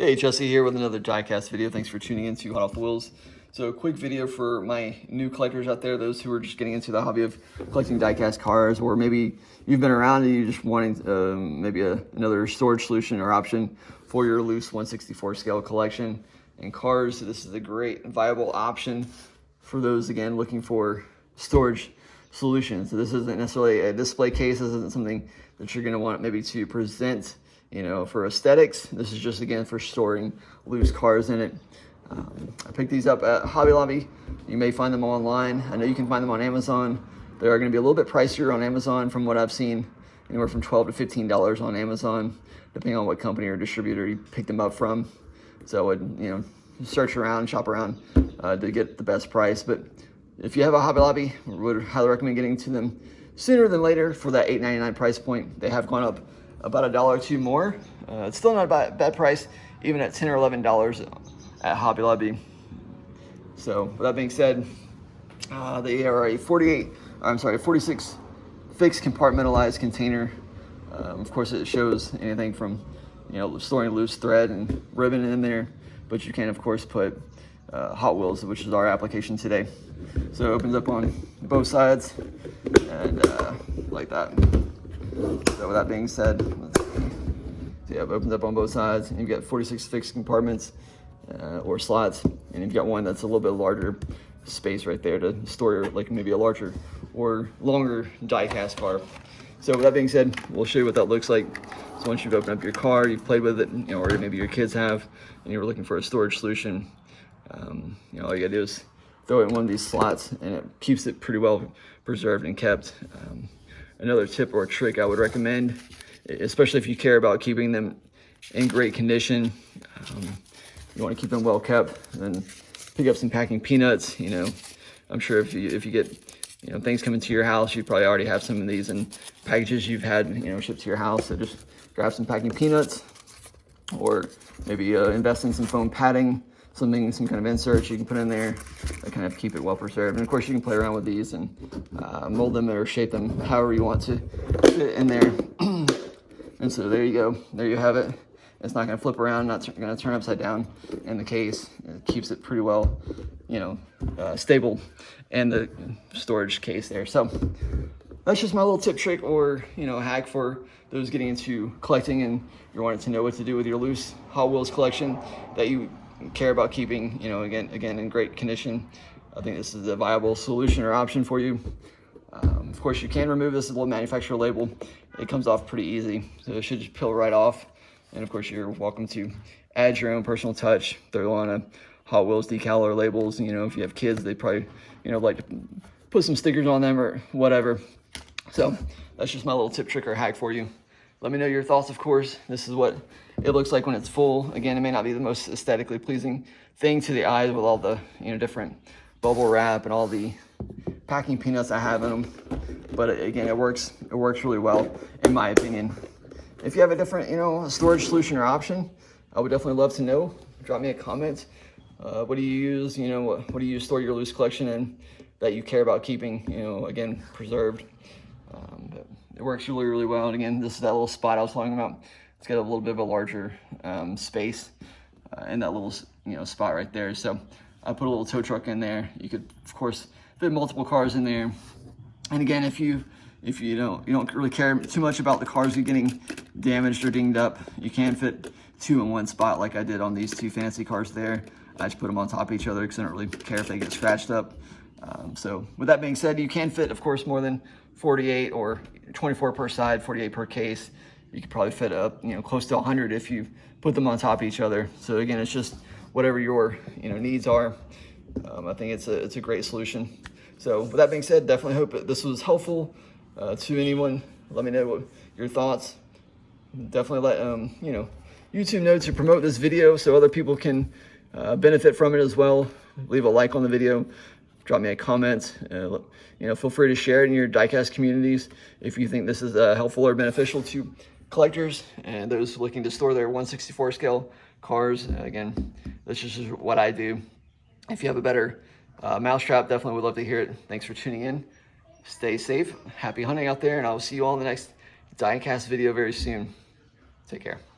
Hey, Jesse here with another diecast video. Thanks for tuning in to Hot Off the Wheels. So a quick video for my new collectors out there, those who are just getting into the hobby of collecting diecast cars, or maybe you've been around and you just wanting another storage solution or option for your loose 1/64 scale collection and cars. So this is a great viable option for those, again, looking for storage solutions. So this isn't necessarily a display case. This isn't something that you're going to want maybe to present, you know, for aesthetics. This is just, again, for storing loose cars in it. I picked these up at Hobby Lobby. You may find them online. I know you can find them on Amazon. They are going to be a little bit pricier on Amazon from what I've seen, anywhere from $12 to $15 on Amazon, depending on what company or distributor you picked them up from. So I would, you know, search around, shop around to get the best price. But if you have a Hobby Lobby, I would highly recommend getting to them sooner than later for that $8.99 price point. They have gone up about $1 or $2 more. It's still not a bad price, even at $10 or $11 at Hobby Lobby. So with that being said, they are a 46 fixed compartmentalized container. Of course, it shows anything from, you know, storing loose thread and ribbon in there, but you can of course put Hot Wheels, which is our application today. So it opens up on both sides and like that. So with that being said, let's see. So yeah, it opens up on both sides, and you've got 46 fixed compartments or slots, and you've got one that's a little bit larger space right there to store like maybe a larger or longer die-cast car. So with that being said, we'll show you what that looks like. So once you've opened up your car, you've played with it, you know, or maybe your kids have, and you're looking for a storage solution, you know, all you gotta do is throw it in one of these slots, and it keeps it pretty well preserved and kept. Another tip or trick I would recommend, especially if you care about keeping them in great condition, you want to keep them well kept, then pick up some packing peanuts. You know, I'm sure if you get, you know, things coming to your house, you probably already have some of these in packages you've had, you know, shipped to your house. So just grab some packing peanuts, or maybe invest in some foam padding, some kind of inserts you can put in there that kind of keep it well preserved. And of course you can play around with these and mold them or shape them however you want to fit in there. And so there you go, there you have it. It's not going to flip around, not going to turn upside down in the case. It keeps it pretty well, you know, stable in the storage case there. So that's just my little tip, trick, or, you know, hack for those getting into collecting and you're wanting to know what to do with your loose Hot Wheels collection that you care about keeping, you know, again in great condition. I think this is a viable solution or option for you. Of course, you can remove this little manufacturer label. It comes off pretty easy, so it should just peel right off. And of course, you're welcome to add your own personal touch, throw on a Hot Wheels decal or labels. You know, if you have kids, they probably, you know, like to put some stickers on them or whatever. So that's just my little tip, trick, or hack for you. Let me know your thoughts, of course. This is what it looks like when it's full. Again, it may not be the most aesthetically pleasing thing to the eyes with all the, you know, different bubble wrap and all the packing peanuts I have in them. But again, it works really well, in my opinion. If you have a different, you know, storage solution or option, I would definitely love to know. Drop me a comment. What do you use? You know, what do you store your loose collection in that you care about keeping, you know, again, preserved? But it works really, really well. And again, this is that little spot I was talking about. It's got a little bit of a larger space in that little, you know, spot right there. So I put a little tow truck in there. You could, of course, fit multiple cars in there. And again, if you don't really care too much about the cars getting damaged or dinged up, you can fit two in one spot like I did on these two fancy cars there. I just put them on top of each other because I don't really care if they get scratched up. So with that being said, you can fit, of course, more than 48 or 24 per side, 48 per case. You could probably fit up, you know, close to 100 if you put them on top of each other. So again, it's just whatever your, you know, needs are. I think it's a great solution. So with that being said, definitely hope that this was helpful to anyone. Let me know what your thoughts. Definitely let you know, YouTube know to promote this video so other people can benefit from it as well. Leave a like on the video, drop me a comment. You know, feel free to share it in your diecast communities if you think this is helpful or beneficial to collectors and those looking to store their 1/64 scale cars. Again, this is just what I do. If you have a better mousetrap, definitely would love to hear it. Thanks for tuning in. Stay safe, happy hunting out there, and I will see you all in the next diecast video very soon. Take care.